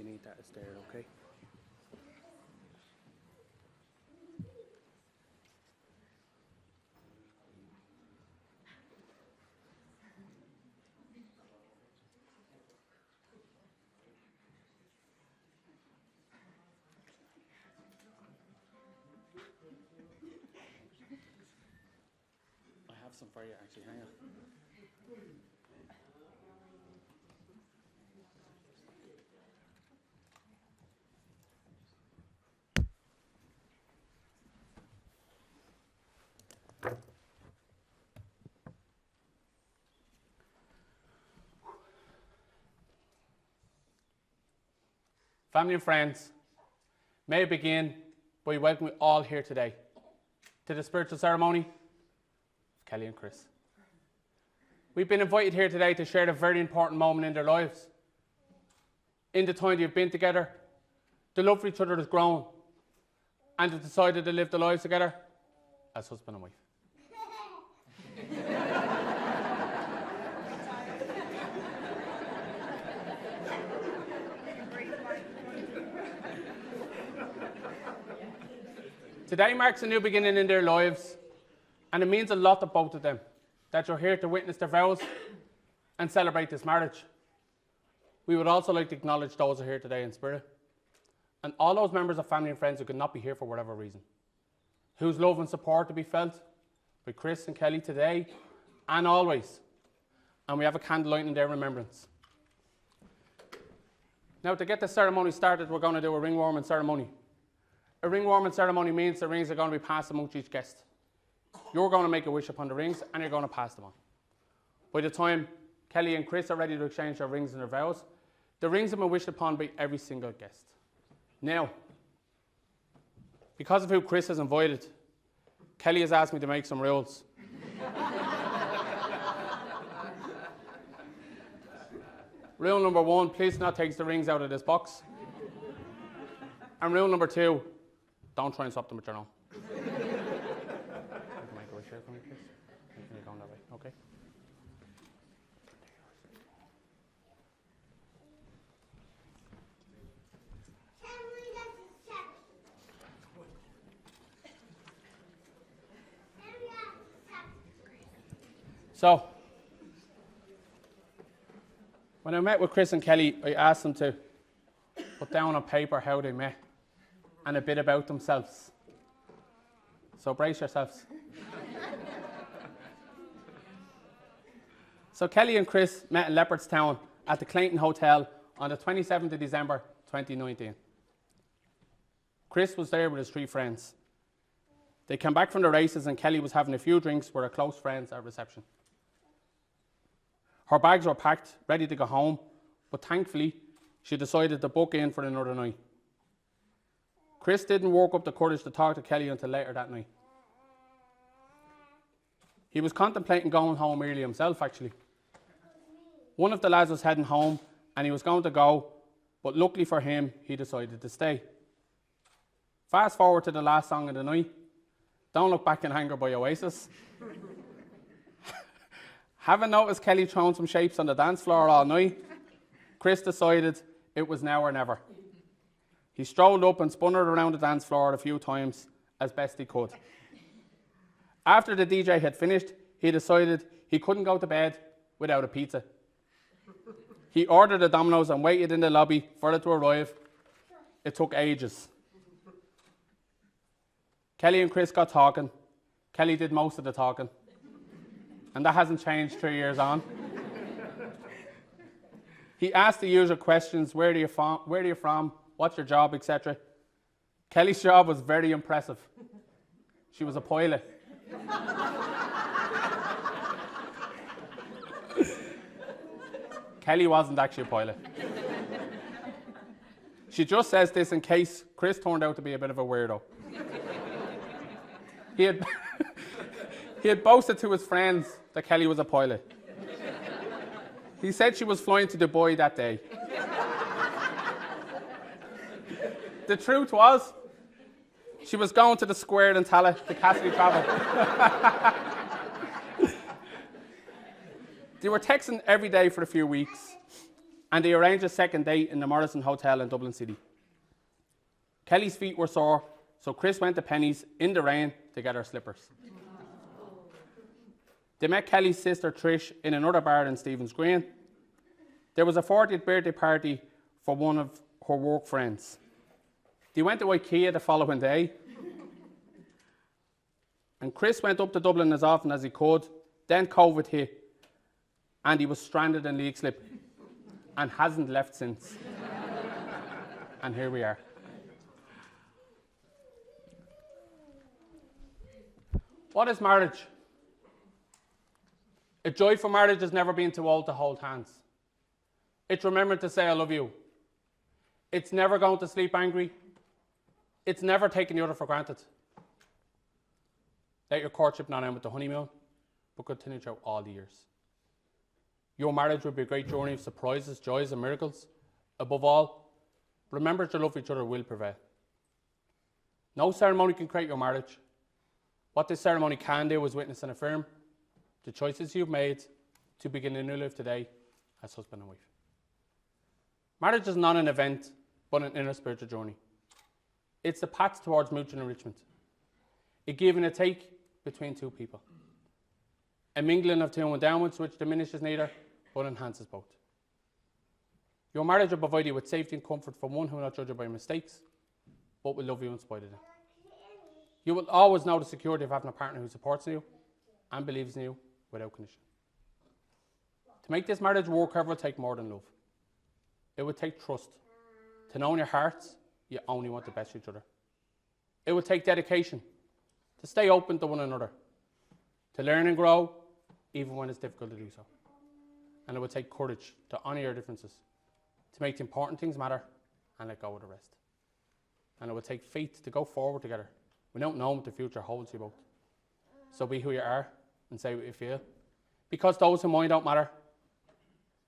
you need that, it's there, okay? I have some for you actually, hang on. Family and friends, may I begin by welcoming you all here today to the spiritual ceremony of Kelly and Chris. We've been invited here today to share a very important moment in their lives. In the time they've been together, the love for each other has grown, and they've decided to live their lives together as husband and wife. Today marks a new beginning in their lives, and it means a lot to both of them that you're here to witness their vows and celebrate this marriage. We would also like to acknowledge those who are here today in spirit, and all those members of family and friends who could not be here for whatever reason, whose love and support to be felt by Chris and Kelly today and always. And we have a candle light in their remembrance. Now, to get the ceremony started, we're going to do a ring warming ceremony. A ring warming ceremony means the rings are going to be passed amongst each guest. You're going to make a wish upon the rings and you're going to pass them on. By the time Kelly and Chris are ready to exchange their rings and their vows, the rings have been wished upon by every single guest. Now, because of who Chris has invited, Kelly has asked me to make some rules. Rule number 1, please do not take the rings out of this box. And rule number 2, don't try and swap them with your own. You can make a wish here for me, please. You're going that way, okay? So, when I met with Chris and Kelly, I asked them to put down on paper how they met and a bit about themselves. So brace yourselves. So Kelly and Chris met in Leopardstown at the Clayton Hotel on the 27th of December 2019. Chris was there with his 3 friends. They came back from the races and Kelly was having a few drinks with her close friends at reception. Her bags were packed, ready to go home, but thankfully, she decided to book in for another night. Chris didn't work up the courage to talk to Kelly until later that night. He was contemplating going home early himself, actually. One of the lads was heading home and he was going to go, but luckily for him, he decided to stay. Fast forward to the last song of the night, Don't Look Back in Anger by Oasis. Having noticed Kelly throwing some shapes on the dance floor all night, Chris decided it was now or never. He strolled up and spun her around the dance floor a few times as best he could. After the DJ had finished, he decided he couldn't go to bed without a pizza. He ordered a Domino's and waited in the lobby for it to arrive. It took ages. Kelly and Chris got talking. Kelly did most of the talking. And that hasn't changed 3 years on. He asked the usual questions, where are you from, what's your job, etc. Kelly's job was very impressive. She was a pilot. Kelly wasn't actually a pilot. She just says this in case Chris turned out to be a bit of a weirdo. He had boasted to his friends that Kelly was a pilot. He said she was flying to Dubai that day. The truth was, she was going to the Square in Tallaght to Cassidy Travel. They were texting every day for a few weeks, and they arranged a second date in the Morrison Hotel in Dublin City. Kelly's feet were sore, so Chris went to Penny's in the rain to get her slippers. They met Kelly's sister Trish in another bar in Stephen's Green. There was a 40th birthday party for one of her work friends. They went to IKEA the following day. And Chris went up to Dublin as often as he could. Then COVID hit, and he was stranded in Leixlip and hasn't left since. And here we are. What is marriage? A joyful marriage has never been too old to hold hands. It's remembering to say I love you. It's never going to sleep angry. It's never taking the other for granted. Let your courtship not end with the honeymoon, but continue throughout all the years. Your marriage will be a great journey of surprises, joys and miracles. Above all, remember to love each other will prevail. No ceremony can create your marriage. What this ceremony can do is witness and affirm the choices you've made to begin a new life today as husband and wife. Marriage is not an event, but an inner spiritual journey. It's the path towards mutual enrichment, a give and a take between two people, a mingling of two endowments which diminishes neither, but enhances both. Your marriage will provide you with safety and comfort from one who will not judge you by mistakes, but will love you in spite of them. You will always know the security of having a partner who supports you and believes in you without condition. To make this marriage work, however, will take more than love. It will take trust. To know in your hearts you only want the best for each other. It will take dedication. To stay open to one another. To learn and grow, even when it's difficult to do so. And it will take courage to honour your differences. To make the important things matter and let go of the rest. And it will take faith to go forward together without knowing what the future holds you both. So be who you are and say what you feel. Because those who mind don't matter,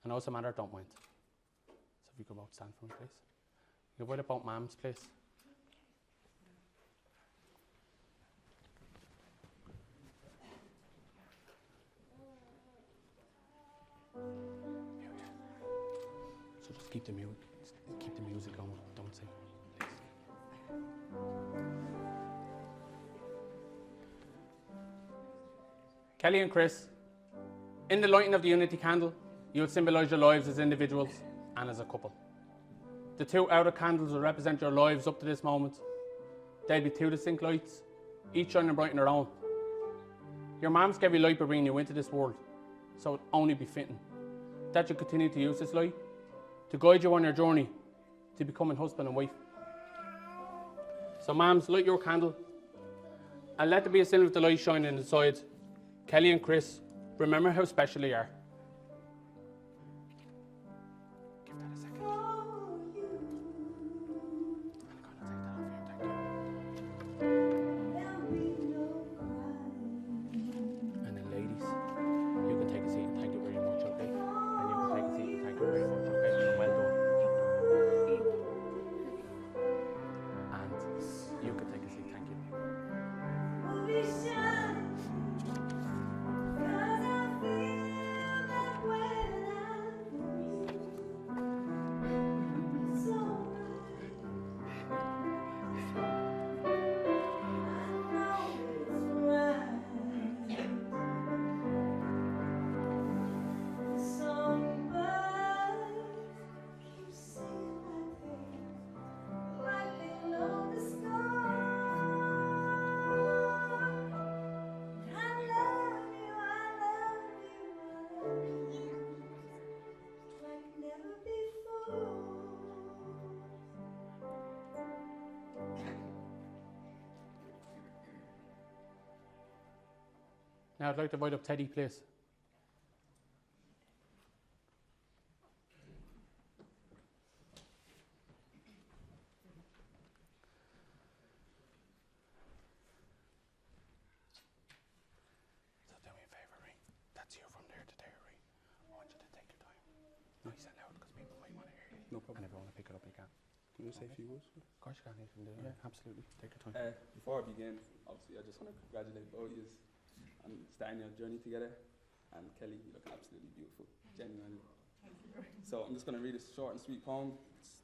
and those who matter don't mind. So if you could both stand for me, please. You can wait about Mam's place. So just keep the music going. Don't sing, please. Kelly and Chris, in the lighting of the unity candle, you will symbolise your lives as individuals and as a couple. The two outer candles will represent your lives up to this moment. They'll be two distinct lights, each shining bright in their own. Your mums gave you light by bringing you into this world, so it'd only be fitting that you continue to use this light to guide you on your journey to becoming husband and wife. So mums, light your candle and let there be a symbol of the light shining inside. Kelly and Chris, remember how special you are. Give that a second. And then ladies, you can take a seat and thank you very much, okay? And you can take a seat and thank you very much, okay? And well done. And you can take a seat, thank you. Now I'd like to invite up Teddy, please. So do me a favour, Ray. That's you from there to there, Ray. I want you to take your time. Nice and loud, because people might want to hear you. No problem. And if you want to pick it up, you can. Can you say a few words? Of course you can, you can do it. Yeah, absolutely. Take your time. Before I begin, obviously I just want to congratulate both of you on starting your journey together. And Kelly, you look absolutely beautiful, genuinely. So I'm just going to read a short and sweet poem. It's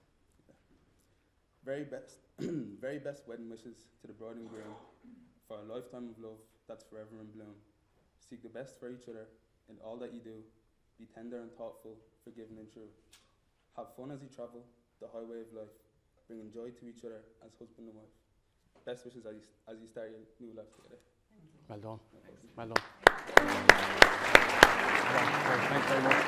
very best, very best wedding wishes to the bride and groom for a lifetime of love that's forever in bloom. Seek the best for each other in all that you do. Be tender and thoughtful, forgiving and true. Have fun as you travel the highway of life, bringing joy to each other as husband and wife. Best wishes as you start your new life together. Well done. Well done. Thanks very much.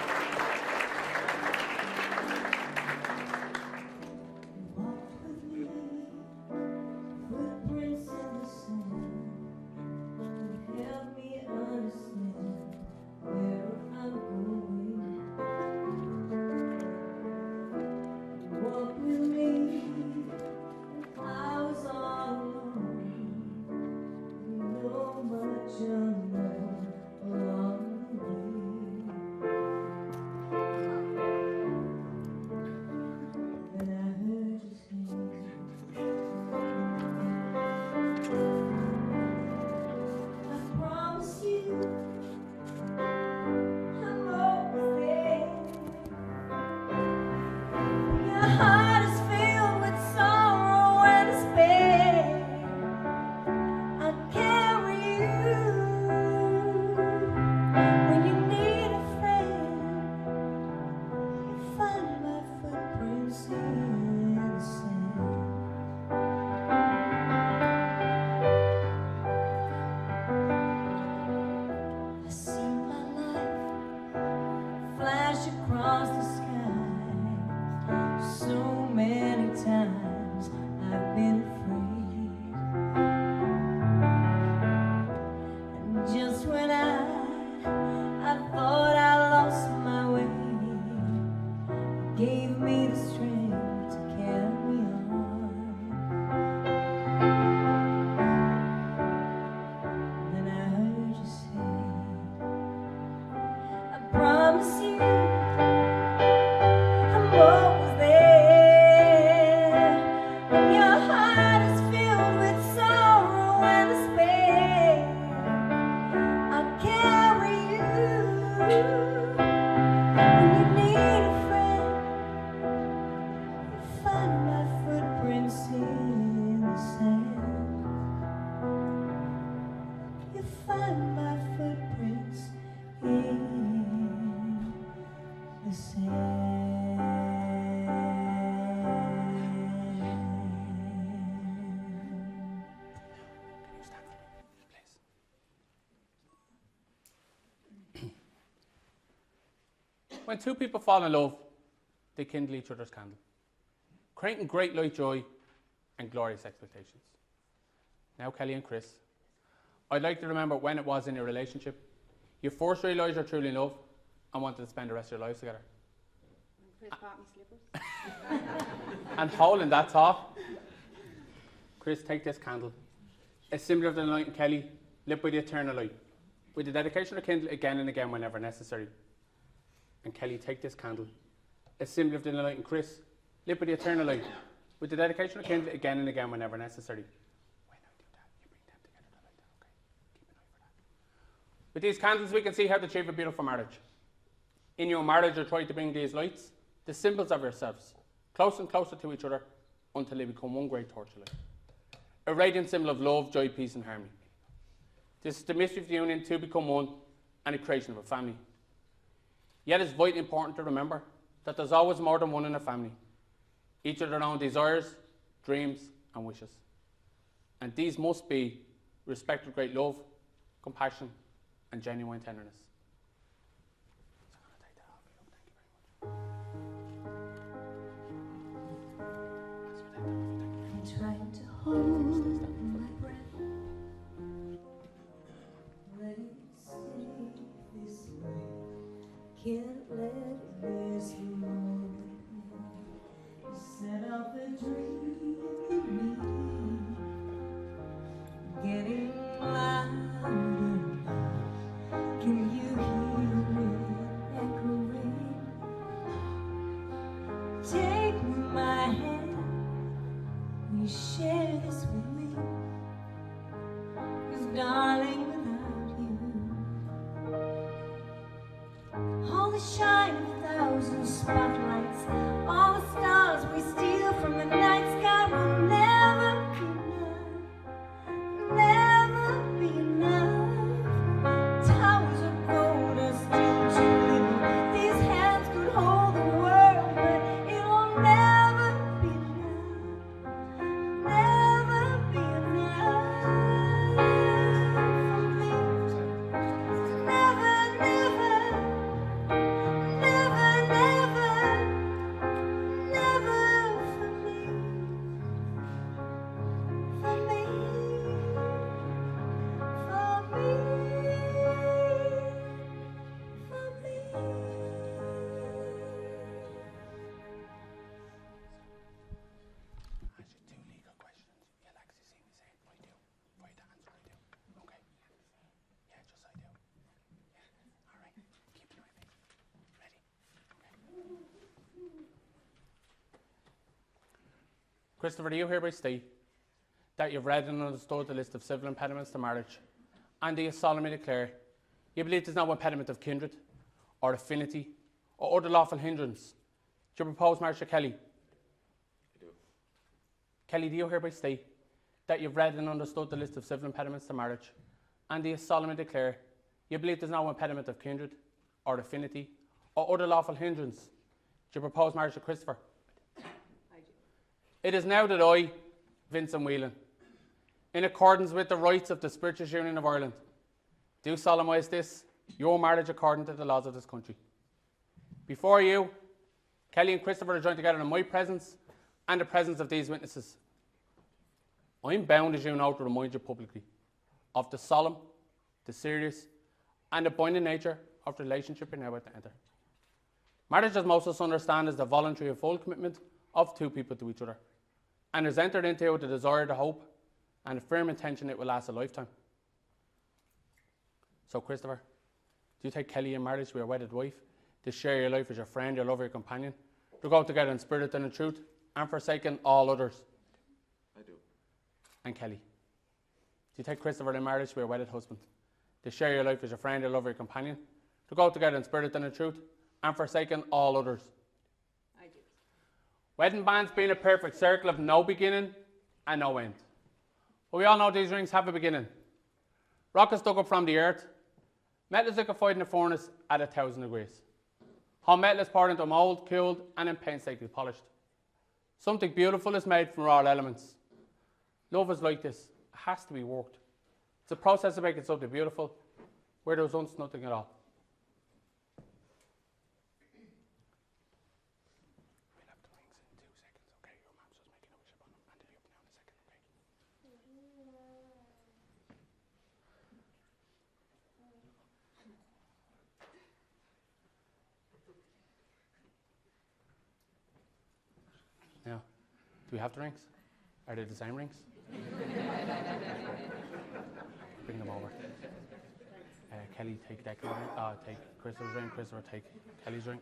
Across the sky, so many times I've been afraid. And just when I thought I lost my way, gave me the strength to carry on. Then I heard you say, I promise you I'm always there. When your heart is filled with sorrow and despair, I'll carry you. When you need a friend, you find my footprints in the sand. You find my footprints in the sand. When two people fall in love, they kindle each other's candle, creating great light joy and glorious expectations. Now, Kelly and Chris, I'd like to remember when it was in your relationship you first realised you're truly in love and wanted to spend the rest of your lives together. Chris bought me slippers. And holding that thought, Chris, take this candle. A symbol of the light, and Kelly, lit by the eternal light, with the dedication to kindle again and again whenever necessary. And Kelly, take this candle. A symbol of the light, and Chris, lit by the eternal light, with the dedication to kindle again and again whenever necessary. When I do that, you bring them together to light that, okay? Keep an eye for that. With these candles, we can see how to achieve a beautiful marriage. In your marriage, you're trying to bring these lights, the symbols of yourselves, closer and closer to each other until they become one great torchlight. A radiant symbol of love, joy, peace, and harmony. This is the mystery of the union, two become one, and the creation of a family. Yet it's vitally important to remember that there's always more than one in a family, each with their own desires, dreams, and wishes. And these must be respect with great love, compassion, and genuine tenderness. So I'm going to take that off you. Thank you very much. I'm trying to hold my breath, let it stay this way. Can't let this moment set off a dream in me, getting louder now. Can you hear it echoing? Take my hand, will you share this with me? 'Cause darling, without you, all the shine of 1,000 Christopher, do you hereby state that you've read and understood the list of civil impediments to marriage, and do you solemnly declare you believe there's no impediment of kindred, or affinity, or other lawful hindrance to your proposed marriage to Kelly? I do. Kelly, do you hereby state that you've read and understood the list of civil impediments to marriage, and do you solemnly declare you believe there's no impediment of kindred, or affinity, or other lawful hindrance to your proposed marriage to Christopher? I do. It is now that I, Vincent Whelan, in accordance with the rights of the Spiritual Union of Ireland, do solemnise this, your marriage according to the laws of this country. Before you, Kelly and Christopher are joined together in my presence and the presence of these witnesses. I'm bound, as you know, to remind you publicly of the solemn, the serious, and the binding nature of the relationship you're now about to enter. Marriage, as most of us understand, is the voluntary and full commitment of two people to each other, and is entered into with the desire, the hope, and a firm intention it will last a lifetime. So, Christopher, do you take Kelly in marriage to be your wedded wife, to share your life as your friend, your lover, your companion, to go together in spirit and in truth, and forsaken all others? I do. And Kelly, do you take Christopher in marriage to be your wedded husband, to share your life as your friend, your lover, your companion, to go together in spirit and in truth, and forsaken all others? I do. Wedding bands being a perfect circle of no beginning and no end. But we all know these rings have a beginning. Rock is dug up from the earth. Metal is liquefied in the furnace at 1,000 degrees. Hot metal is poured into a mould, cooled, and then painstakingly polished. Something beautiful is made from raw elements. Love is like this. It has to be worked. It's a process of making something beautiful where there was once nothing at all. We'll have the rings in 2 seconds, okay? Your mom's just making a wish upon them, and they'll be up now in a second, okay? Now, do we have the rings? Are they the same rings? Bring them over. Kelly, take Declan ring. Take Christopher's ring. Christopher, take Kelly's ring.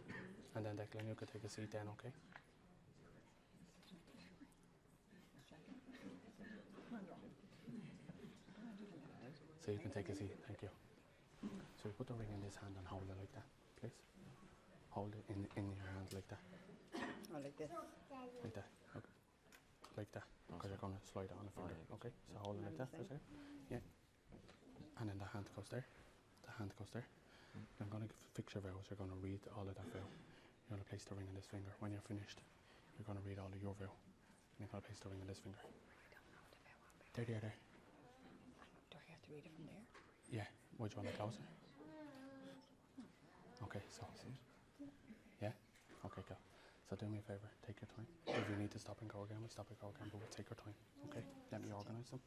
And then Declan, you can take a seat then, okay? So you can take a seat, thank you. So you put the ring in this hand and hold it like that, please. Hold it in your hands like that. Oh, like this. Like that. Okay. Like that. Because you're going to slide it on the finger. Okay? So hold it like that. That's it. Yeah. And then the hand goes there. The hand goes there. I'm going to fix your vows. You're going to read all of that vow. You're going to place the ring in this finger. When you're finished, you're going to read all of your vow. And you're going to place the ring in this finger. There. Do I have to read it from there? Yeah. Would you want it closer? Okay, so. Yeah? Okay, go. So do me a favour, take your time. If you need to stop and go again, we'll stop and go again, but we'll take your time. Okay? Let me organise them.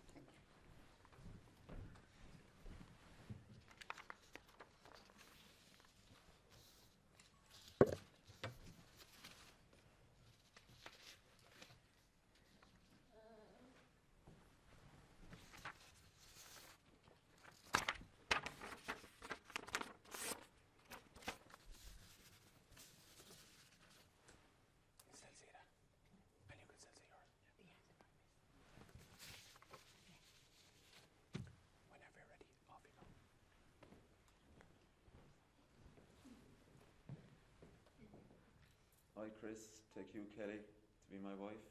Still see that? And you can still see yours. Whenever you're ready, off you go. I, Chris, take you, Kelly, to be my wife.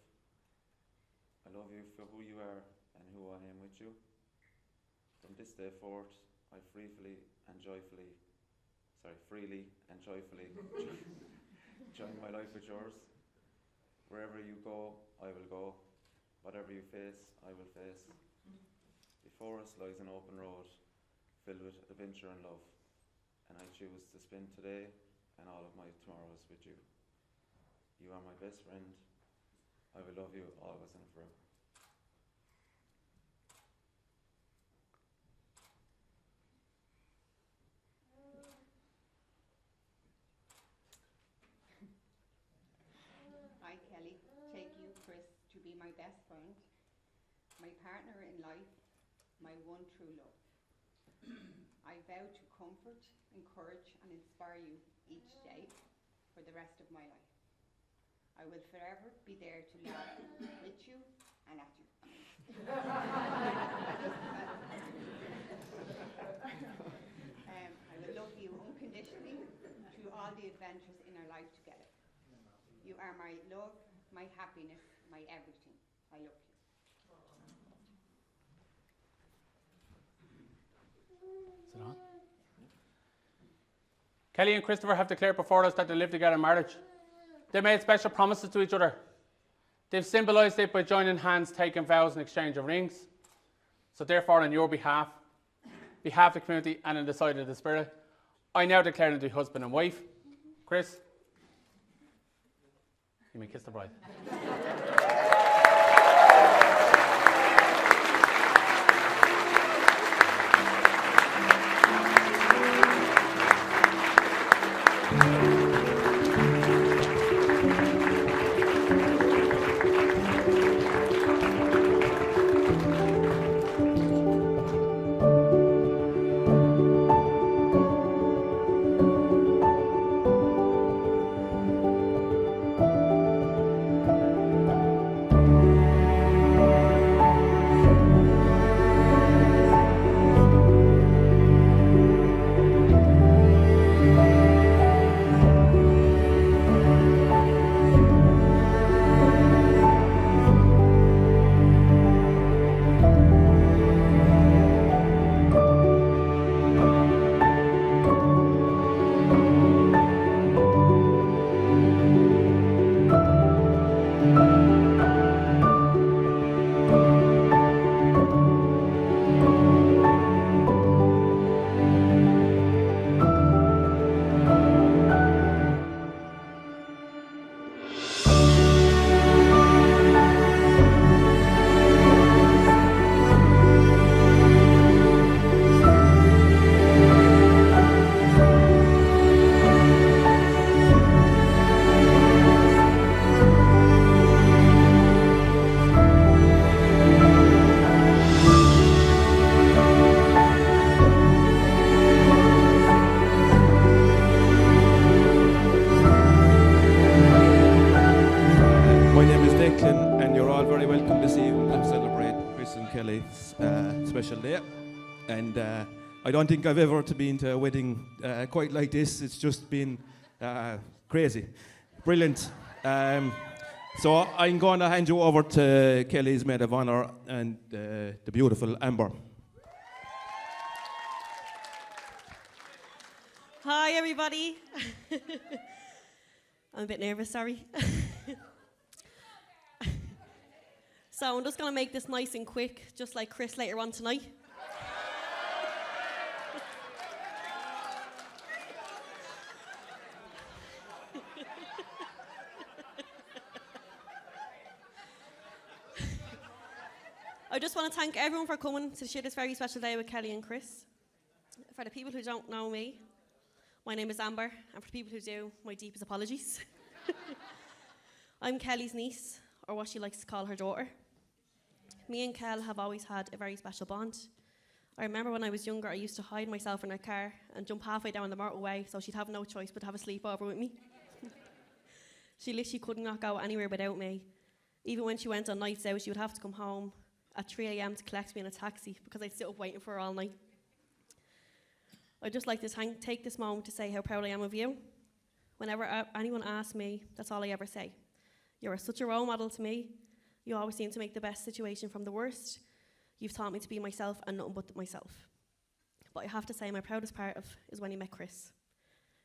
I love you for who you are and who I am with you. From this day forward, I freely and joyfully join my life with yours. Wherever you go, I will go. Whatever you face, I will face. Before us lies an open road, filled with adventure and love, and I choose to spend today and all of my tomorrows with you. You are my best friend. I will love you always and forever. I, Kelly, take you, Chris, to be my best friend, my partner in life, my one true love. I vow to comfort, encourage, and inspire you each day for the rest of my life. I will forever be there to laugh with you and at you. I will love you unconditionally through all the adventures in our life together. You are my love, my happiness, my everything. I love you. Is it on? Kelly and Christopher have declared before us that they live together in marriage. They made special promises to each other. They've symbolised it by joining hands, taking vows in exchange of rings. So therefore, on your behalf of the community and in the sight of the Spirit, I now declare them to be husband and wife. Chris, you may kiss the bride. My name is Declan, and you're all very welcome this evening to celebrate Chris and Kelly's special day. And I don't think I've ever been to a wedding quite like this. It's just been crazy, brilliant. So I'm going to hand you over to Kelly's maid of honour and the beautiful Amber. Hi, everybody. I'm a bit nervous, sorry. So I'm just going to make this nice and quick, just like Chris later on tonight. I just want to thank everyone for coming to share this very special day with Kelly and Chris. For the people who don't know me, my name is Amber, and for the people who do, my deepest apologies. I'm Kelly's niece, or what she likes to call her daughter. Me and Kel have always had a very special bond. I remember when I was younger, I used to hide myself in her car and jump halfway down the motorway so she'd have no choice but to have a sleepover with me. She literally could not go anywhere without me. Even when she went on nights out, she would have to come home at 3 a.m. to collect me in a taxi because I'd sit up waiting for her all night. I'd just like to take this moment to say how proud I am of you. Whenever anyone asks me, that's all I ever say. You're such a role model to me. You always seem to make the best situation from the worst. You've taught me to be myself and nothing but myself. But I have to say my proudest part of is when you met Chris.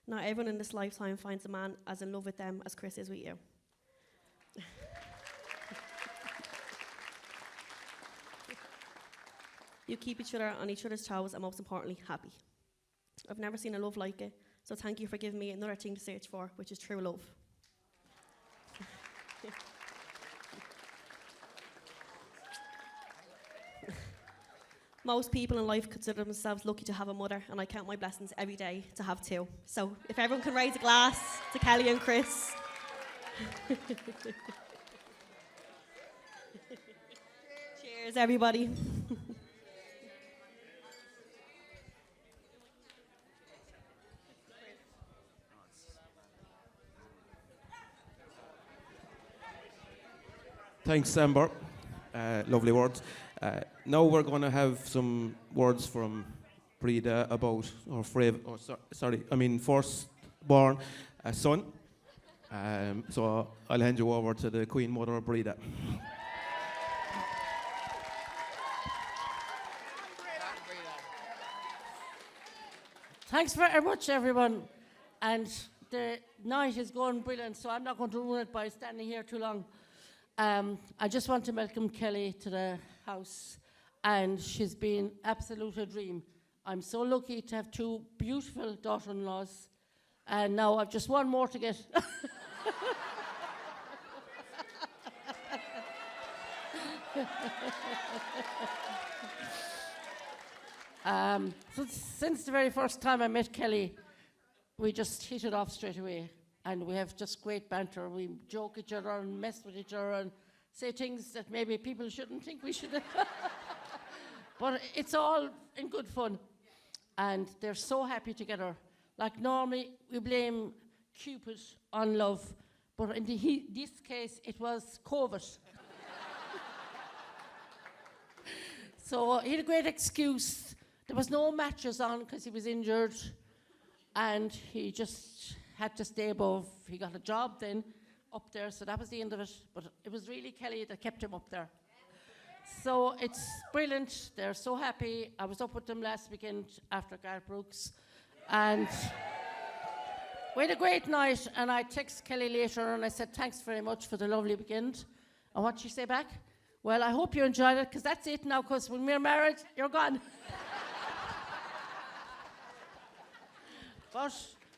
Not everyone in this lifetime finds a man as in love with them as Chris is with you. You keep each other on each other's toes and most importantly, happy. I've never seen a love like it, so thank you for giving me another thing to search for, which is true love. Most people in life consider themselves lucky to have a mother, and I count my blessings every day to have two. So if everyone can raise a glass to Kelly and Chris. Cheers, everybody. Thanks, Amber. Lovely words. Now we're going to have some words from Breda about our firstborn son. So I'll hand you over to the Queen Mother of Breda. Thanks very much, everyone. And the night is going brilliant, so I'm not going to ruin it by standing here too long. I just want to welcome Kelly to the house, and she's been absolute a dream. I'm so lucky to have two beautiful daughter-in-laws, and now I've just one more to get. So since the very first time I met Kelly, we just hit it off straight away, and we have just great banter. We joke each other and mess with each other and say things that maybe people shouldn't think we should. But it's all in good fun, and they're so happy together. Like normally we blame Cupid on love, but in this case it was COVID. So he had a great excuse. There was no mattress on because he was injured, and he just had to stay above. He got a job then up there, so that was the end of it. But it was really Kelly that kept him up there. So it's brilliant. They're so happy. I was up with them last weekend after Garth Brooks, and we had a great night. And I texted Kelly later, and I said, thanks very much for the lovely weekend. And what'd she say back? Well, I hope you enjoyed it, because that's it now, because when we're married, you're gone. But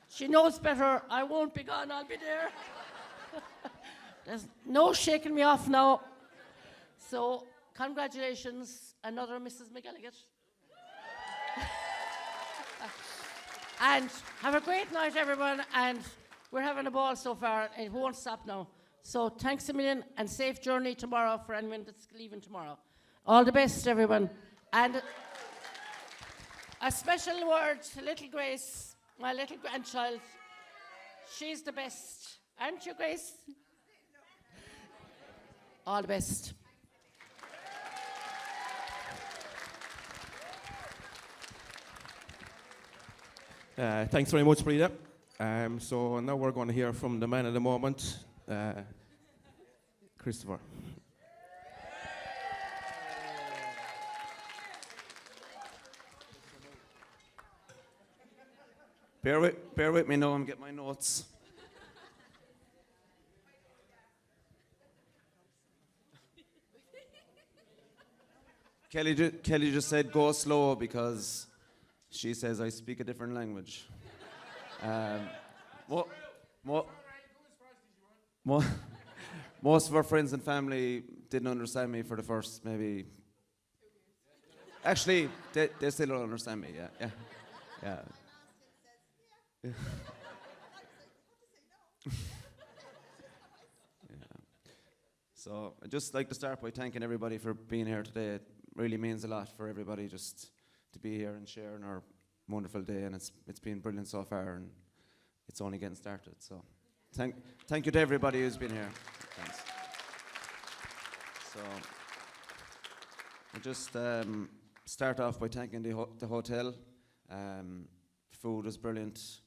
she knows better. I won't be gone, I'll be there. There's no shaking me off now. So, congratulations, another Mrs. McGilligan. And have a great night, everyone. And we're having a ball so far, and it won't stop now. So, thanks a million, and safe journey tomorrow for anyone that's leaving tomorrow. All the best, everyone. And a special word to little Grace, my little grandchild. She's the best. Aren't you, Grace? All the best. Thanks very much, Breda. So now we're going to hear from the man of the moment, Christopher. Bear with me now and get my notes. Kelly just said go slow because she says I speak a different language. Most of our friends and family didn't understand me for the first maybe. Actually, they still don't understand me. Yeah. Yeah. So I'd just like to start by thanking everybody for being here today. It really means a lot for everybody just to be here and sharing our wonderful day, and it's been brilliant so far, and it's only getting started. So thank you to everybody who's been here. Thanks. So I'll just start off by thanking the hotel. Food was brilliant.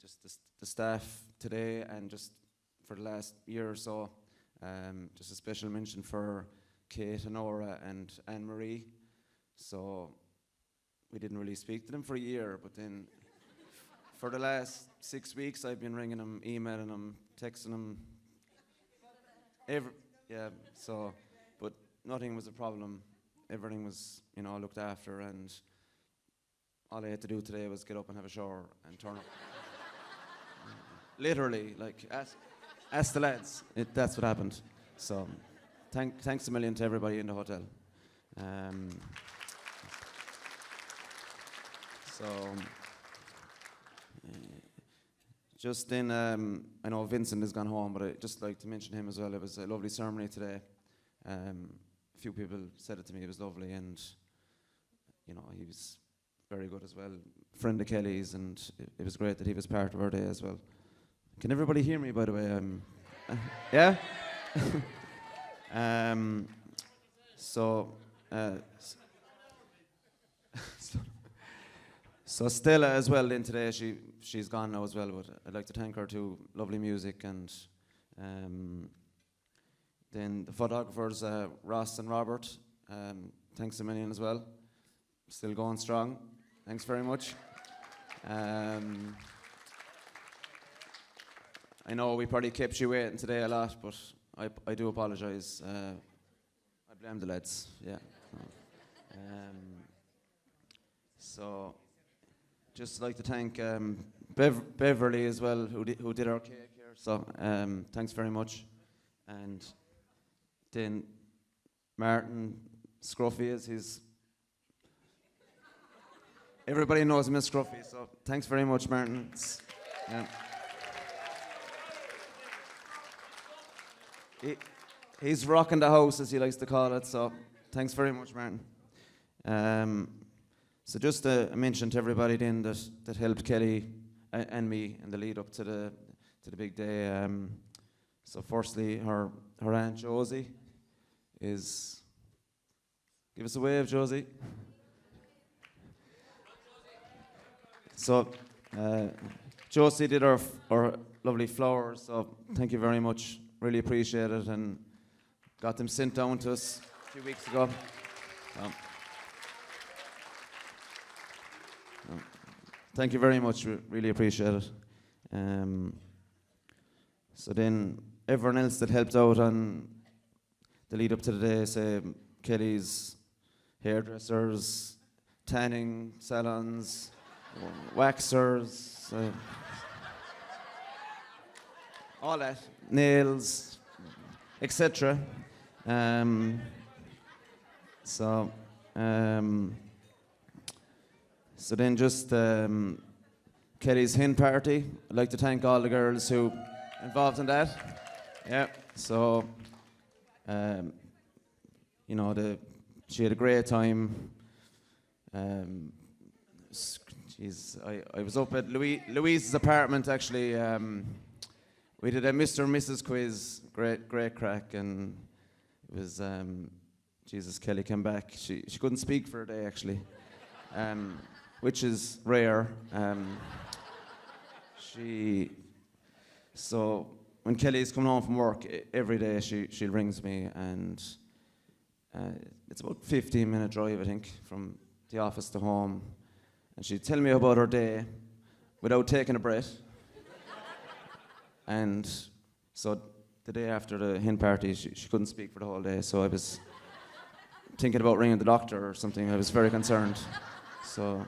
Just the staff today, and just for the last year or so. Just a special mention for Kate and Nora and Anne-Marie. So we didn't really speak to them for a year, but then for the last 6 weeks I've been ringing them, emailing them, texting them. But nothing was a problem. Everything was, looked after, and all I had to do today was get up and have a shower and turn up. Literally, like, ask the lads. That's what happened. So, thanks a million to everybody in the hotel. Just then, I know Vincent has gone home, but I'd just like to mention him as well. It was a lovely ceremony today. A few people said it to me, it was lovely, and, he was very good as well. Friend of Kelly's, and it was great that he was part of our day as well. Can everybody hear me, by the way? Yeah? So, so Stella as well in today, she's gone now as well, but I'd like to thank her too. Lovely music, and then the photographers, Ross and Robert, thanks a million as well. Still going strong. Thanks very much. I know we probably kept you waiting today a lot, but I do apologise. I blame the lads, yeah. So, just like to thank Beverly as well, who did our cake here. So, thanks very much. And then Martin Scruffy everybody knows him as Scruffy, so thanks very much, Martin. Yeah. He's rocking the house, as he likes to call it, so thanks very much, Martin. So just a mention to everybody then that helped Kelly and me in the lead up to the big day. So firstly, her Aunt Josie is... Give us a wave, Josie. So Josie did our lovely flowers, so thank you very much. Really appreciate it, and got them sent down to us a few weeks ago. Thank you very much, really appreciate it. So then everyone else that helped out on the lead up to the day, say Kelly's hairdressers, tanning salons, waxers, all that, nails, etc. So then just Kelly's hen party. I'd like to thank all the girls who involved in that. Yeah, so you know, she had a great time. I was up at Louise's apartment actually. We did a Mr. and Mrs. quiz, great crack, and it was, Jesus, Kelly came back. She couldn't speak for a day actually, which is rare. So when Kelly's coming home from work, every day she rings me, and it's about 15-minute drive, I think, from the office to home, and she'd tell me about her day without taking a breath. And so the day after the hen party, she couldn't speak for the whole day, so I was thinking about ringing the doctor or something. I was very concerned. So,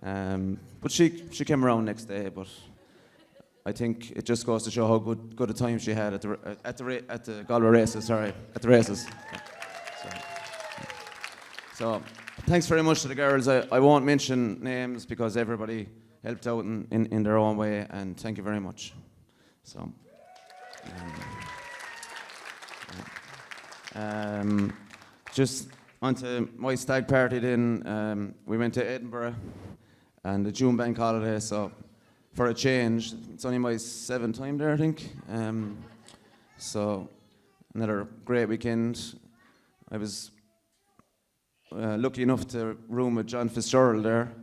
but she came around next day. But I think it just goes to show how good a time she had at the Galway races. Sorry, at the races. So thanks very much to the girls. I won't mention names because everybody helped out in their own way, and thank you very much. So, just onto my stag party then. We went to Edinburgh and the June bank holiday, so for a change, it's only my 7th time there, I think. So another great weekend. I was lucky enough to room with John Fitzgerald there.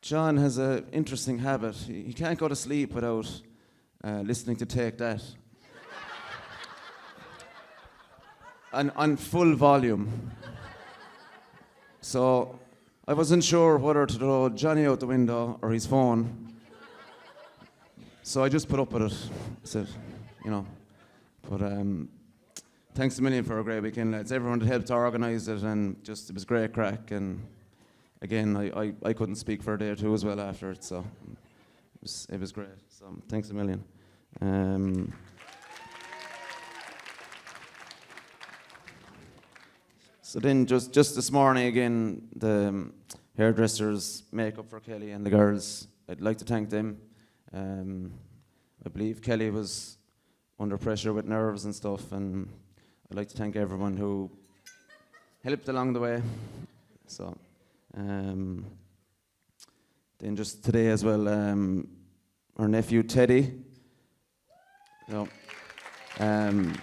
John has an interesting habit. He can't go to sleep without listening to Take That. On full volume. So I wasn't sure whether to throw Johnny out the window or his phone. So I just put up with it. I said, you know. But thanks a million for a great weekend, lads. Everyone that helped organise it, and just it was great crack. And again, I couldn't speak for a day or two as well after it, so it was great. So thanks a million. So then just this morning again, the hairdressers make up for Kelly and the girls. I'd like to thank them. I believe Kelly was under pressure with nerves and stuff, and I'd like to thank everyone who helped along the way. So. Then just today as well, our nephew Teddy. You know, Um,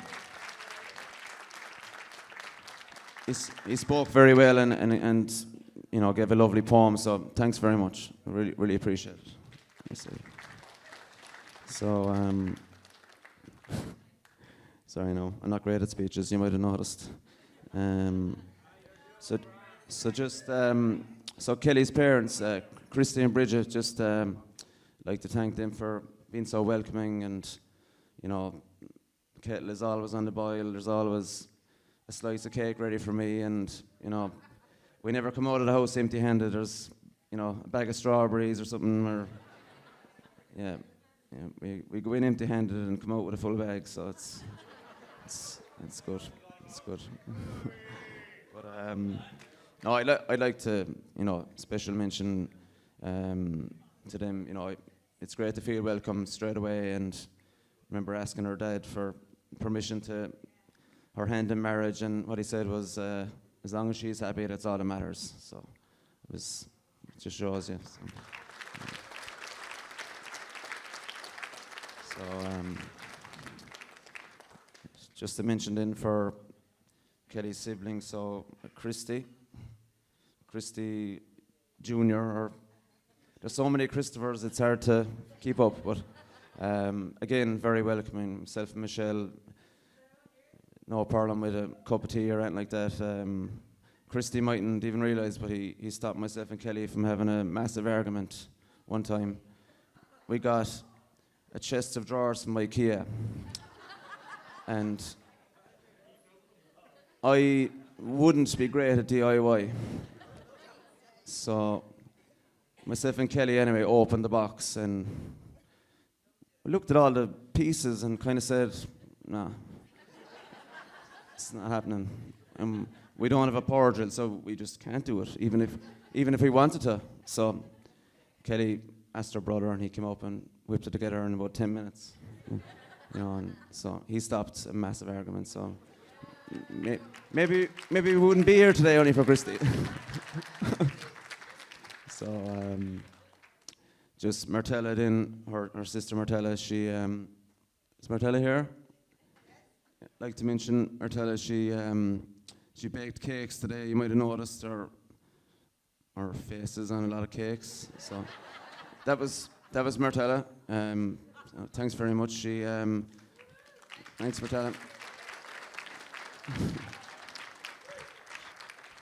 he spoke very well and you know, gave a lovely poem. So thanks very much. I really appreciate it. Yes, so sorry, no, I'm not great at speeches. You might have noticed. So Kelly's parents, Christy and Bridget, just like to thank them for being so welcoming, and you know, kettle is always on the boil. There's always a slice of cake ready for me, and you know, we never come out of the house empty-handed. There's, you know, a bag of strawberries or something, or yeah, we go in empty-handed and come out with a full bag. So it's good. It's good. But no, I'd like to, you know, special mention to them. You know, it's great to feel welcome straight away, and remember asking her dad for permission to her hand in marriage, and what he said was, as long as she's happy, that's all that matters. So it just shows you. Just to mention then for Kelly's siblings, so Christy Jr., or there's so many Christophers, it's hard to keep up, but again, very welcoming. Myself and Michelle, no problem with a cup of tea or anything like that. Christy mightn't even realise, but he stopped myself and Kelly from having a massive argument one time. We got a chest of drawers from IKEA, and I wouldn't be great at DIY. So myself and Kelly anyway opened the box, and we looked at all the pieces and kind of said, nah, it's not happening. We don't have a power drill, so we just can't do it, even if we wanted to. So Kelly asked her brother, and he came up and whipped it together in about 10 minutes. You know, and so he stopped a massive argument. So maybe we wouldn't be here today only for Christy. So just Martella then, her sister Martella, she is Martella here? I'd like to mention Martella, she baked cakes today. You might have noticed her faces on a lot of cakes. So that was Martella. Thanks very much. Thanks Martella.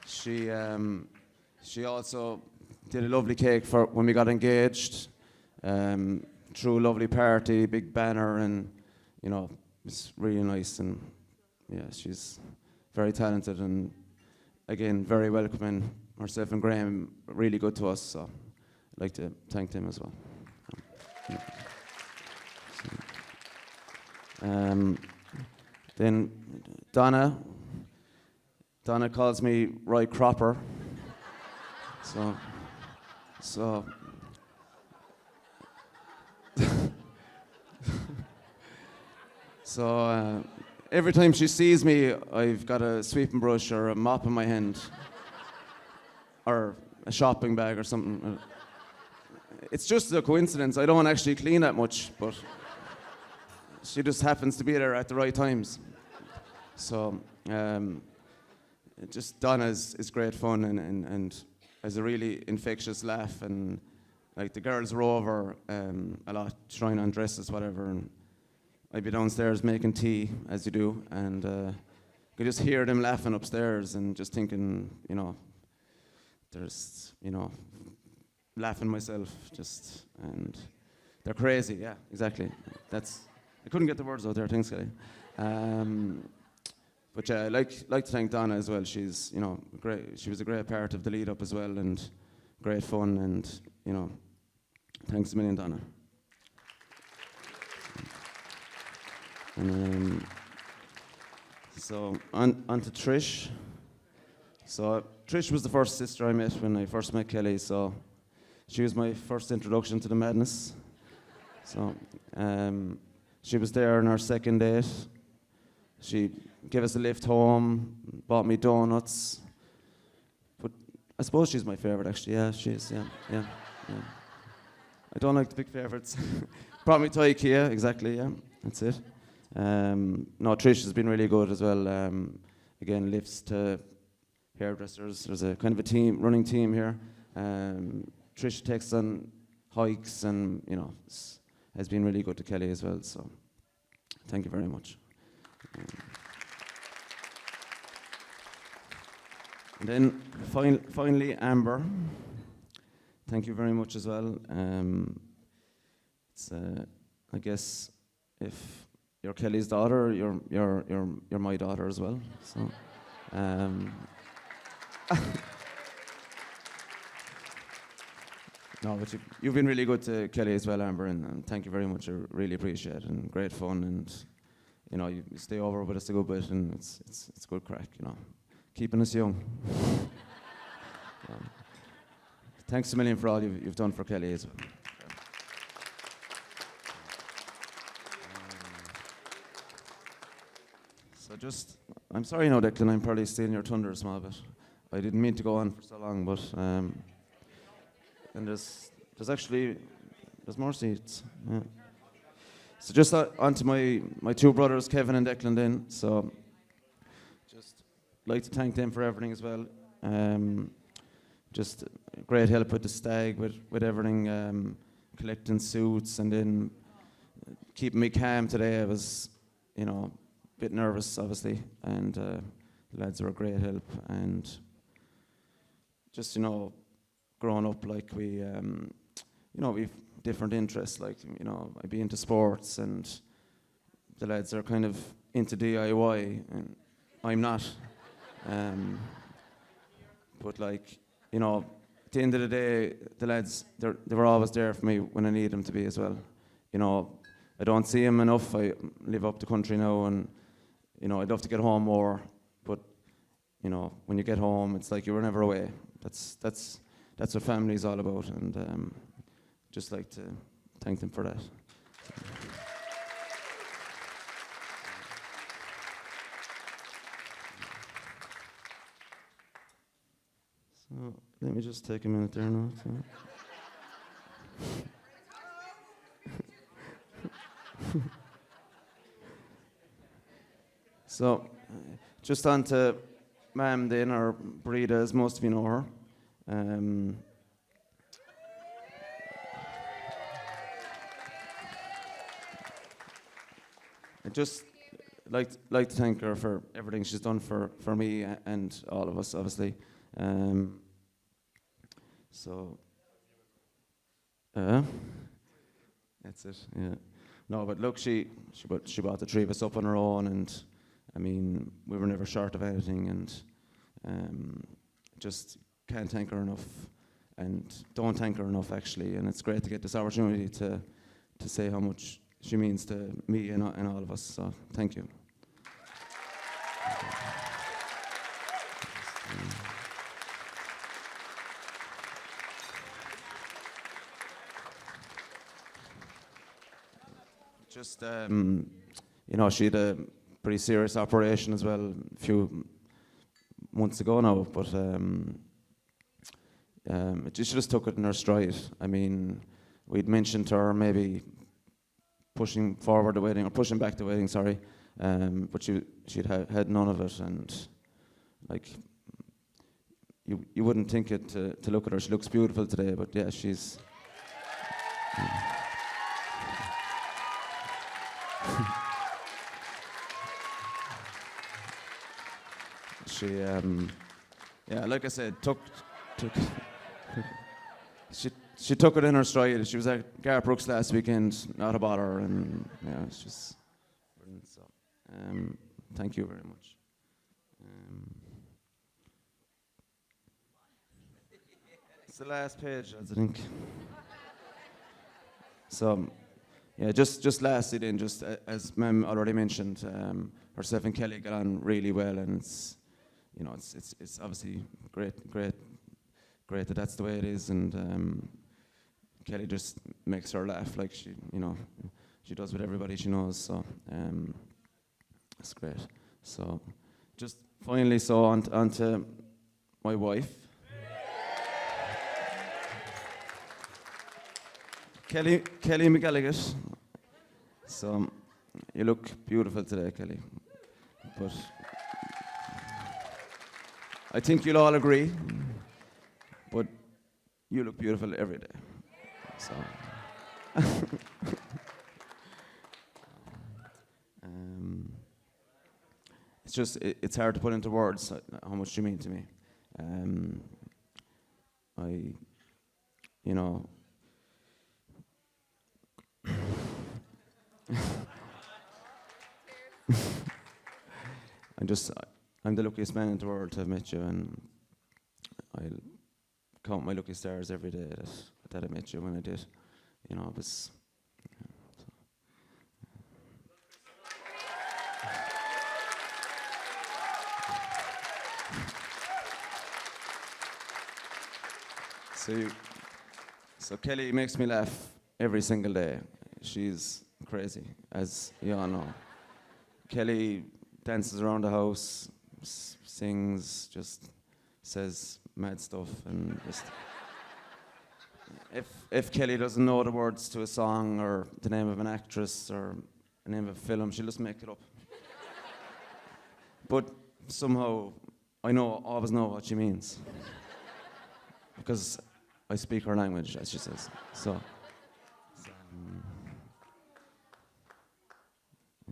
She also did a lovely cake for when we got engaged. Threw a lovely party, big banner, and you know, it's really nice. And yeah, she's very talented, and again, very welcoming. Herself and Graham, really good to us, so I'd like to thank them as well. Then Donna calls me Roy Cropper. So every time she sees me, I've got a sweeping brush or a mop in my hand, or a shopping bag or something. It's just a coincidence. I don't actually clean that much, but she just happens to be there at the right times. So just Donna is great fun and has a really infectious laugh, and like the girls are over a lot trying on dresses, whatever, and I'd be downstairs making tea, as you do, and I could just hear them laughing upstairs and just thinking, you know, there's, you know, laughing myself, just, and they're crazy, yeah, exactly. I couldn't get the words out there, thanks, Kelly. But yeah, I'd like to thank Donna as well. She's, you know, great. She was a great part of the lead up as well, and great fun, and you know, thanks a million, Donna. And so on to Trish. So Trish was the first sister I met when I first met Kelly. So she was my first introduction to the madness. So she was there on our second date. She gave us a lift home, bought me donuts. But I suppose she's my favorite, actually. Yeah, she is. Yeah. I don't like to pick favorites. Brought me to IKEA, exactly. Yeah, that's it. No, Trish has been really good as well. Again, lifts to hairdressers. There's a kind of a team, running team here. Trish takes on hikes and, you know, has been really good to Kelly as well. So thank you very much. And then finally, Amber. Thank you very much as well. It's, I guess, if you're Kelly's daughter, you're my daughter as well. So, no, but you've been really good to Kelly as well, Amber, and thank you very much. I really appreciate it, and great fun, and you know, you stay over with us a good bit, and it's good crack, you know, keeping us young. Thanks a million for all you've done for Kelly as well. So just, I'm sorry now, Declan, I'm probably stealing your thunder a small bit. I didn't mean to go on for so long, but and there's more seats. Yeah. So just on to my two brothers, Kevin and Declan then. So just like to thank them for everything as well. Just great help with the stag, with everything, collecting suits, and then keeping me calm today. I was, you know, a bit nervous, obviously, and the lads were a great help. And just, you know, growing up, like we, you know, we've different interests. Like, you know, I'd be into sports, and the lads are kind of into DIY, and I'm not. But like, you know, at the end of the day, the lads, they were always there for me when I need them to be as well. You know, I don't see them enough. I live up the country now, and, you know, I'd love to get home more. But, you know, when you get home, it's like you were never away. That's what family is all about, and just like to thank them for that. So let me just take a minute there now. So just on to Mam then, or Breda, as most of you know her. I'd just like to thank her for everything she's done for me and all of us, obviously. So that's it. Yeah. No, but look, she brought the three of us up on her own, and I mean, we were never short of anything, and just can't thank her enough, and don't thank her enough, actually. And it's great to get this opportunity to say how much she means to me and all of us. So thank you. Just, you know, she had a pretty serious operation as well a few months ago now, but she just took it in her stride. I mean, we'd mentioned to her maybe pushing forward the wedding, or pushing back the wedding, sorry, but she'd had none of it, and like, you wouldn't think it to look at her. She looks beautiful today, but yeah, she's... She, yeah, like I said, she took it in her stride. She was at Garth Brooks last weekend, not a bother, and yeah, it's just brilliant. So, thank you very much. It's the last page, I think. So, yeah, just lastly then, just as Mem already mentioned, herself and Kelly got on really well, and it's, you know, it's obviously great that that's the way it is, and Kelly just makes her laugh like she, you know, she does with everybody she knows, so it's great. So just finally, so on to my wife. Kelly McGilligan. So You look beautiful today, Kelly. But I think you'll all agree. But you look beautiful every day. So. It's just, it's hard to put into words how much you mean to me. You know, I'm the luckiest man in the world to have met you, and I'll count my lucky stars every day that I met you when I did. You know, it was. So Kelly makes me laugh every single day. She's crazy, as you all know. Kelly dances around the house, sings, just says mad stuff, and just. If Kelly doesn't know the words to a song or the name of an actress or the name of a film, she'll just make it up. But somehow I always know what she means. Because I speak her language, as she says. So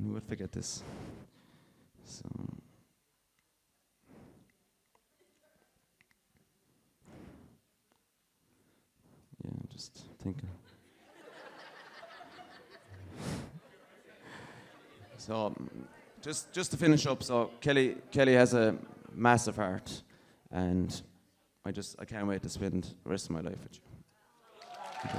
who would forget this? So. Yeah, just thinking. So, just to finish up, so Kelly has a massive heart, and I can't wait to spend the rest of my life with you. Okay.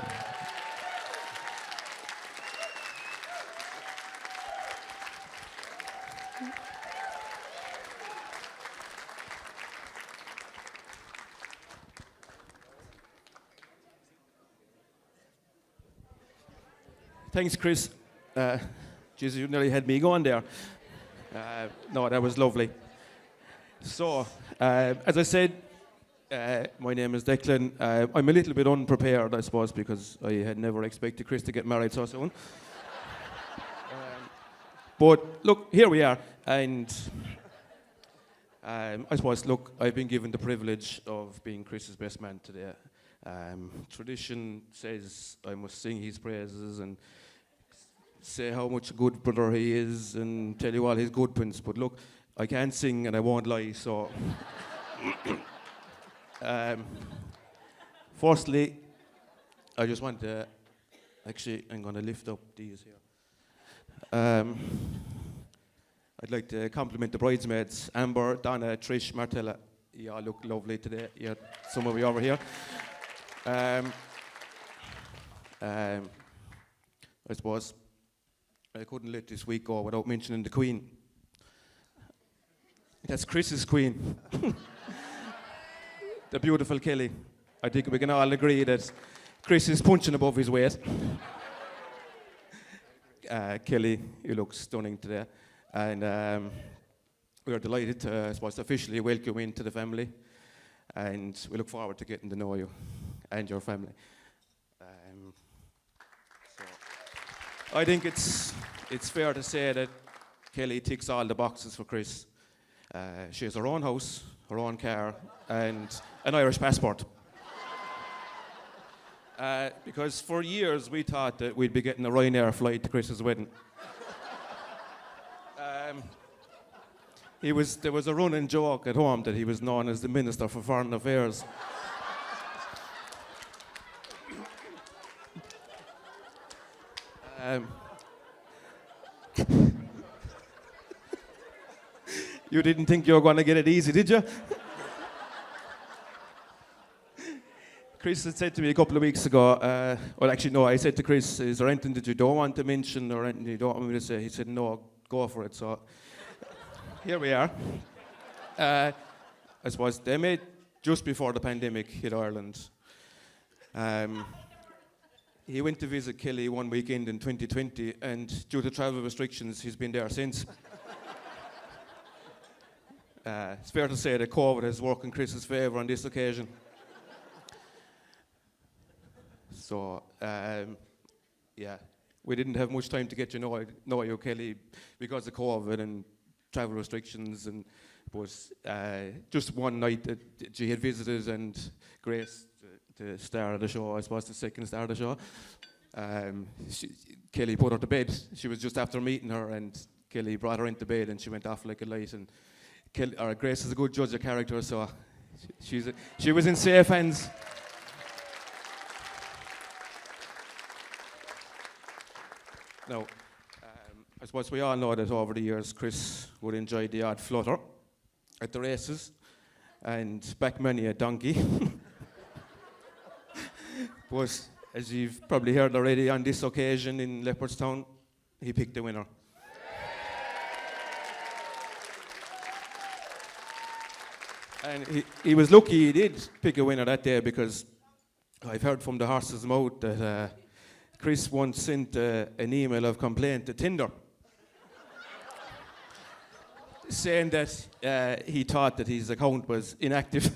Thanks, Chris. Jesus, you nearly had me going there. No, that was lovely. So, as I said, my name is Declan. I'm a little bit unprepared, I suppose, because I had never expected Chris to get married so soon. But look, here we are, and I suppose, look, I've been given the privilege of being Chris's best man today. Tradition says I must sing his praises and say how much a good brother he is and tell you all his good points. But look, I can't sing and I won't lie, so... Firstly, I just want to... Actually, I'm going to lift up these here. I'd like to compliment the bridesmaids, Amber, Donna, Trish, Martella. You all look lovely today. Yeah, some of you over here. I suppose I couldn't let this week go without mentioning the Queen. That's Chris's Queen. The beautiful Kelly. I think we can all agree that Chris is punching above his weight. Kelly, you look stunning today. And we are delighted to, I suppose, officially welcome you into the family. And we look forward to getting to know you and your family. So I think it's fair to say that Kelly ticks all the boxes for Chris. She has her own house, her own car, and an Irish passport. Because for years we thought that we'd be getting a Ryanair flight to Chris's wedding. There was a running joke at home that he was known as the Minister for Foreign Affairs. You didn't think you were going to get it easy, did you? Chris had said to me a couple of weeks ago, well, actually, no, I said to Chris, is there anything that you don't want to mention or anything you don't want me to say? He said, no, go for it. So here we are. I suppose they met just before the pandemic hit Ireland. He went to visit Kelly one weekend in 2020, and due to travel restrictions, he's been there since. It's fair to say that COVID has worked in Chris's favour on this occasion. So, yeah, we didn't have much time to get to know you, Kelly, because of COVID and travel restrictions. And but just one night that she had visited, and Grace, the star of the show, I suppose the second star of the show, Kelly put her to bed. She was just after meeting her, and Kelly brought her into bed, and she went off like a light. And Grace is a good judge of character, so she was in safe hands. Now, I suppose we all know that over the years Chris would enjoy the odd flutter at the races and back many a donkey. But as you've probably heard already, on this occasion in Leopardstown, he picked the winner. And he was lucky he did pick a winner that day, because I've heard from the horse's mouth that Chris once sent an email of complaint to Tinder, saying that he thought that his account was inactive.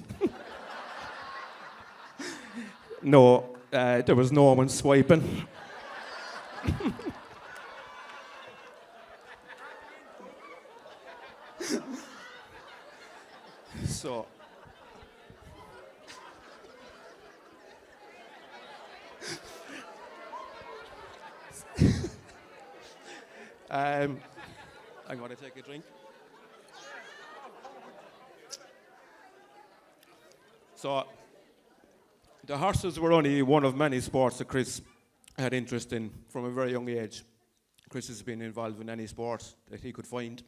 No, there was no one swiping. So, I'm going to take a drink. So, the horses were only one of many sports that Chris had interest in from a very young age. Chris has been involved in any sport that he could find.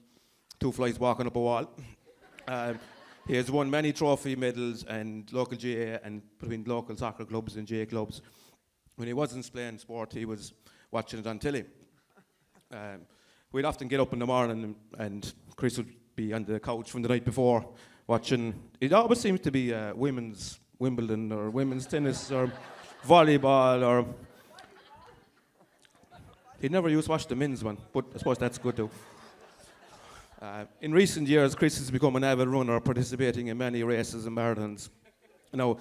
2 flies walking up a wall. He has won many trophy medals and local GA and between local soccer clubs and GA clubs. When he wasn't playing sport, he was watching it on telly. We'd often get up in the morning and Chris would be on the couch from the night before watching. It always seems to be women's Wimbledon or women's tennis or volleyball, or he never used to watch the men's one, but I suppose that's good too. In recent years, Chris has become an avid runner, participating in many races and marathons. Now,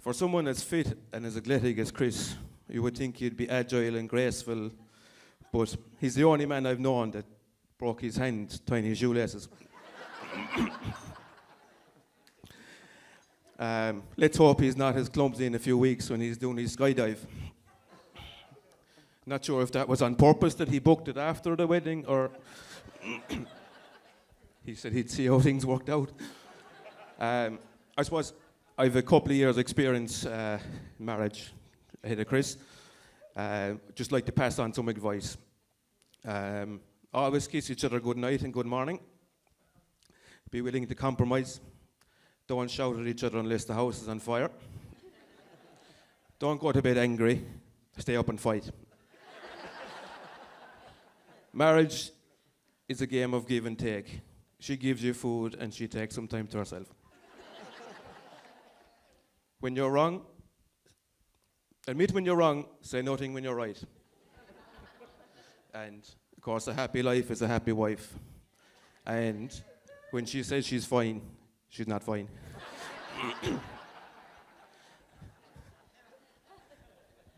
for someone as fit and as athletic as Chris, you would think he'd be agile and graceful, but he's the only man I've known that broke his hand tying his shoelaces. Let's hope he's not as clumsy in a few weeks when he's doing his skydive. Not sure if that was on purpose that he booked it after the wedding, or he said he'd see how things worked out. I suppose I've a couple of years' experience in marriage ahead of Chris. Just like to pass on some advice. Always kiss each other good night and good morning. Be willing to compromise. Don't shout at each other unless the house is on fire. Don't go to bed angry. Stay up and fight. Marriage is a game of give and take. She gives you food and she takes some time to herself. When you're wrong, admit when you're wrong, say nothing when you're right. And of course, a happy life is a happy wife. And when she says she's fine, she's not fine.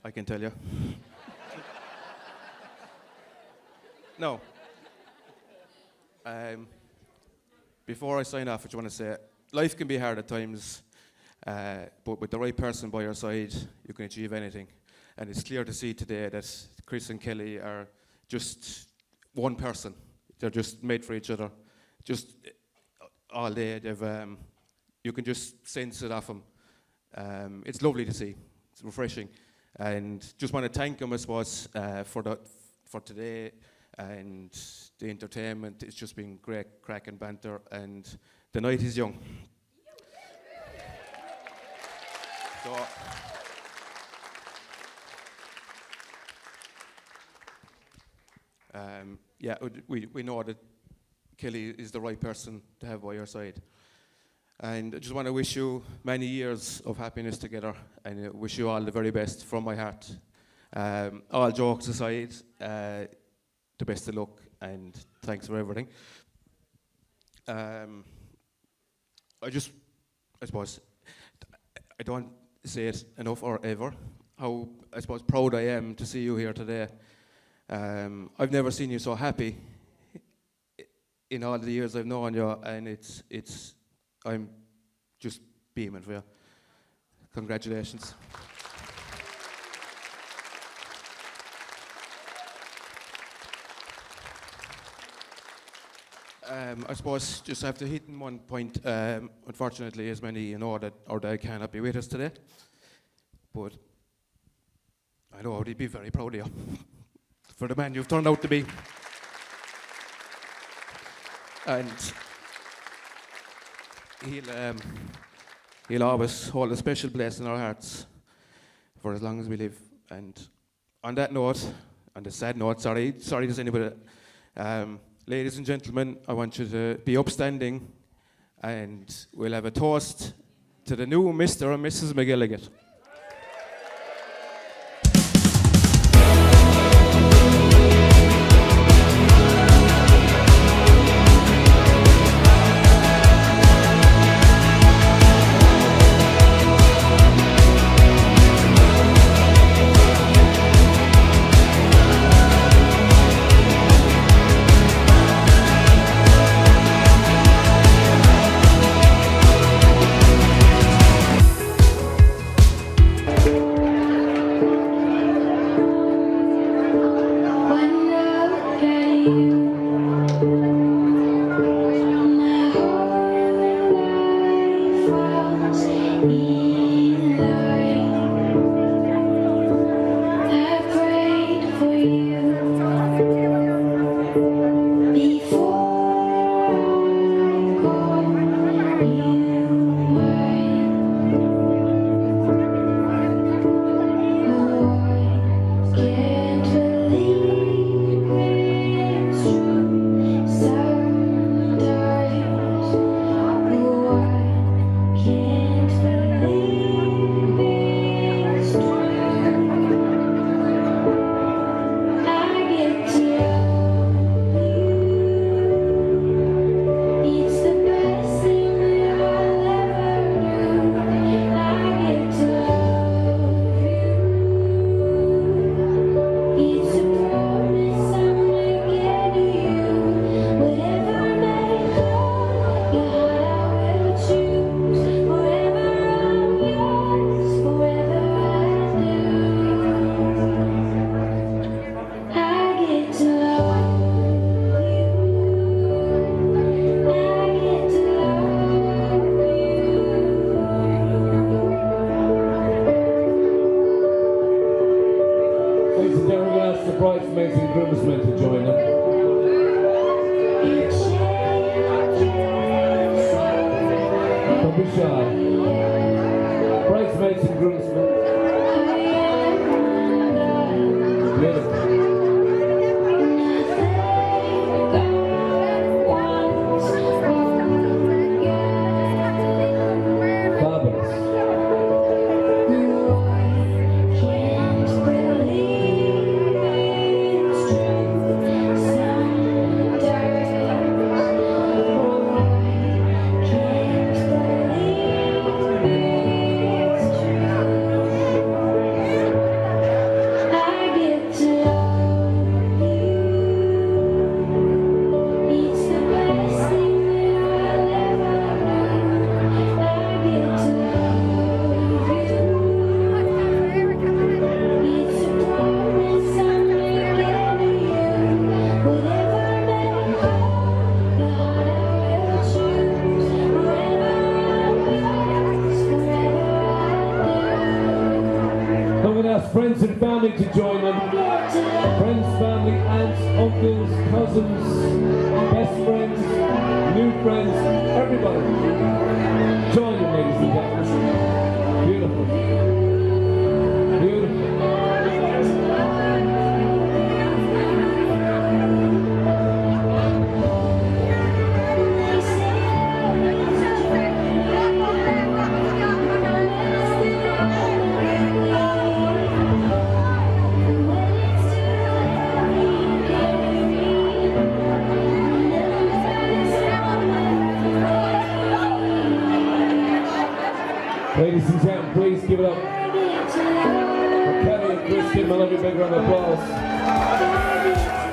I can tell you. No. Before I sign off, I just want to say, life can be hard at times, but with the right person by your side, you can achieve anything. And it's clear to see today that Chris and Kelly are just one person. They're just made for each other. Just all day, you can just sense it off them. It's lovely to see. It's refreshing. And just want to thank them, I suppose, for today. And the entertainment, it's just been great crack and banter, and the night is young. So, yeah, we know that Kelly is the right person to have by your side. And I just want to wish you many years of happiness together, and wish you all the very best from my heart. All jokes aside, the best of luck, and thanks for everything. I suppose, I don't say it enough or ever, how, I suppose, proud I am to see you here today. I've never seen you so happy in all the years I've known you, and I'm just beaming for you. Congratulations. I suppose just after hitting one point, unfortunately, as many you know, that our dad cannot be with us today. But I know he'd be very proud of you for the man you've turned out to be. And he'll always hold a special place in our hearts for as long as we live. And on that note, on the sad note, sorry to anybody. Ladies and gentlemen, I want you to be upstanding, and we'll have a toast to the new Mr. and Mrs. McGilligan. bridesmaids and groomsmen to join them. Don't be shy. Bridesmaids and groomsmen. Beautiful. Friends and family to join them. Friends, family, aunts, uncles, cousins, best friends, new friends, everybody. Join them, ladies and gentlemen. Beautiful. Beautiful. Ladies and gentlemen, please give it up for Kelly and Kristen. I'll have a big round of applause. Thank you.